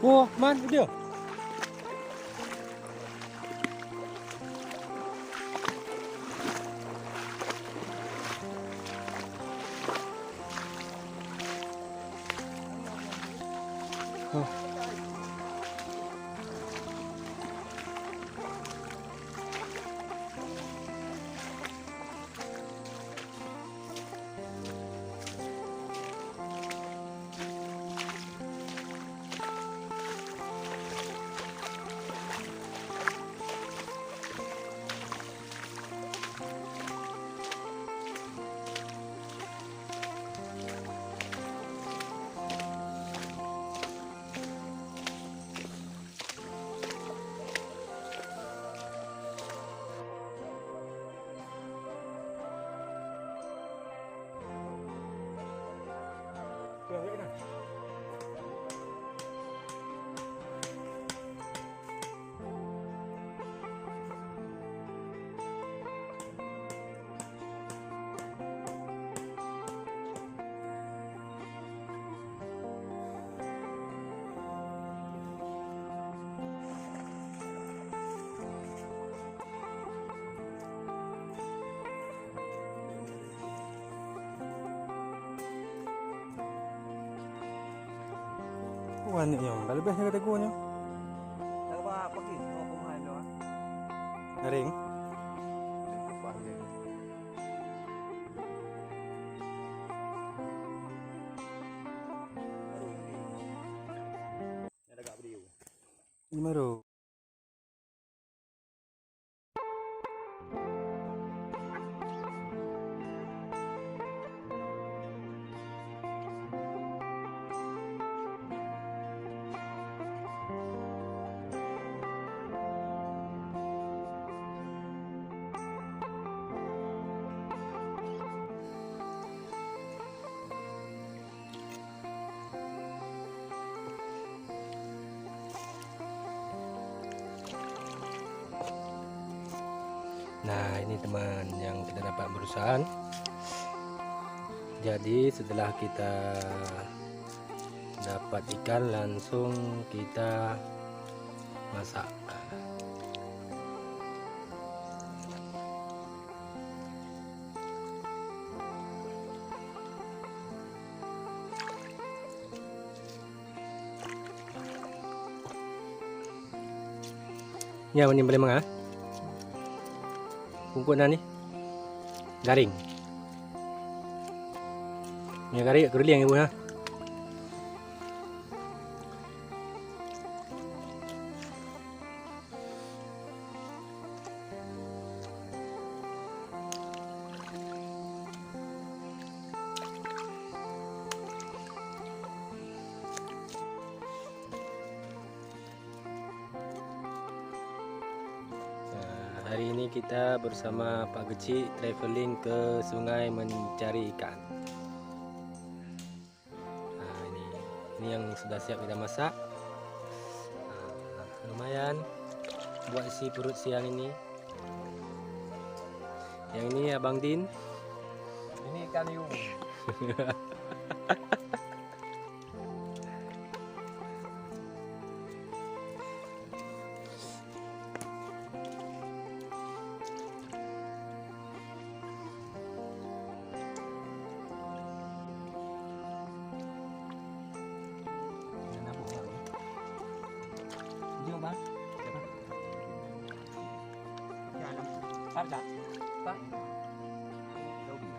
Oh, man, dia. Oh. Wani yung lalabas na katago nyo. Nagpa pagi, no kumahal no. Naring. Numero. Nah, ini teman yang kita dapat berusaha. Jadi setelah kita dapat ikan, langsung kita masak. Ya, ini boleh mengah. Kumpulan ni garing. Ni garing keruliang ibu ha. Hari ini kita bersama Pak Geci traveling ke sungai mencari ikan. Nah, ini yang sudah siap kita masak. Nah, lumayan buat isi perut siang ini. Yang ini Abang Din. Ini ikan hiu. Bang. Phát đặt. Phát. Đâu bị.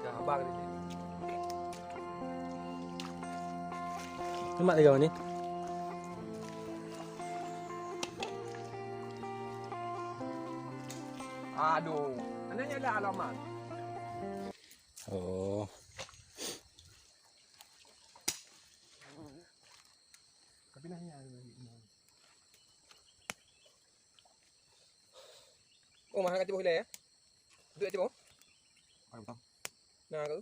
Chào ba cái gì. Cái mặt này rồi nhỉ? Aduh, anda nyala alamat. Oh. Tapi nanya. Oh, mahal kat tiba hilai ya? Duit tiba? Mahal betul. Nah, ke?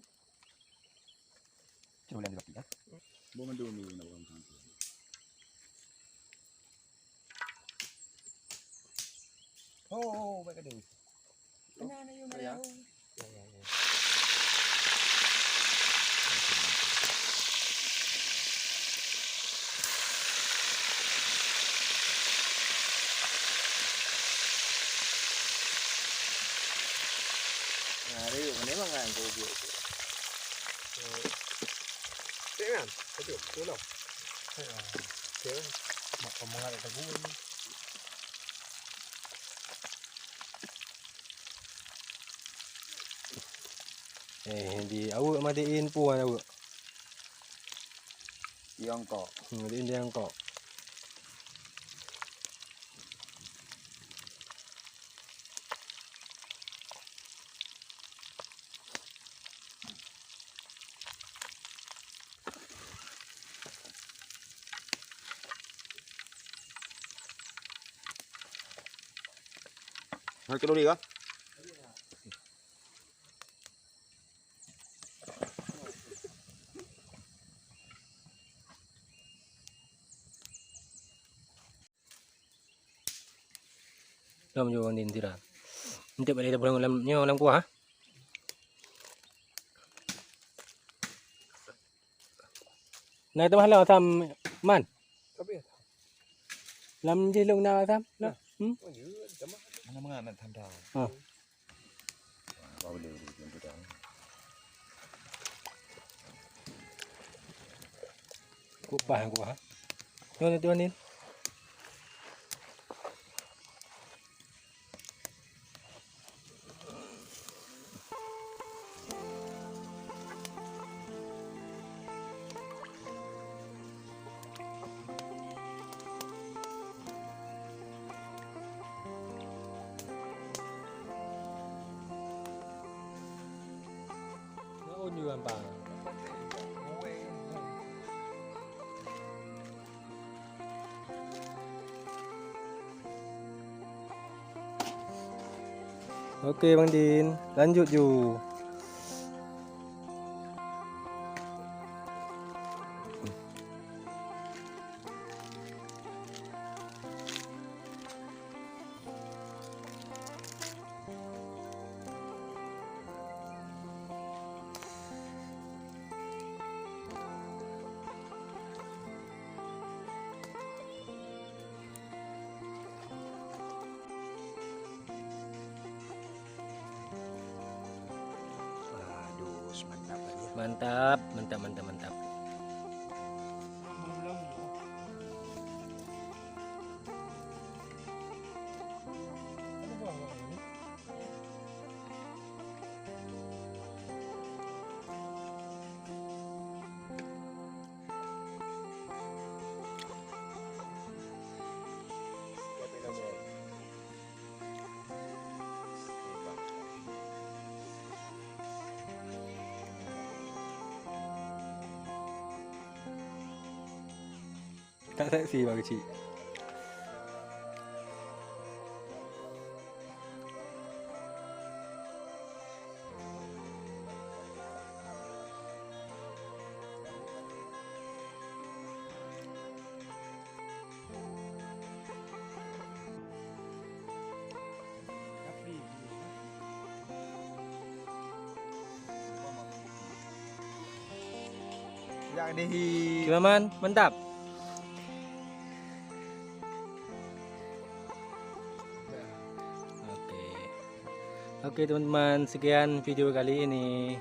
Coba lihat di ya. Bukan 2 minggu nak orang kantor. Oh, baik ada. Mana yung malaw? Ya. Memang kan kau buat tu. Tengok kan? Betul. Betul lah. Tengok. Mak pemangat ada gue. Di awak madiin puan awak. Tiongkok. Madiin dia kok. Hai kilo ni kah? Lam jo din tira. Nanti balik kita pulang lam kuah. Nai temah lau tham man. Tapi Lam je long na tham. Nah. oh ya, jamah. Mana nak tham dah. Kau boleh yang tu dah. Kupah kuah. Ngon tu anin. Naon juga bang. Okey Bang Din, lanjut ju. Mantap. Mantap. Tak seksi bang kecil. Yang di Gimana man? Mantap. Oke teman-teman, sekian video kali ini.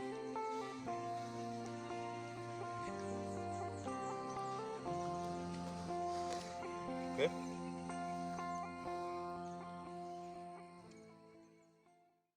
Oke.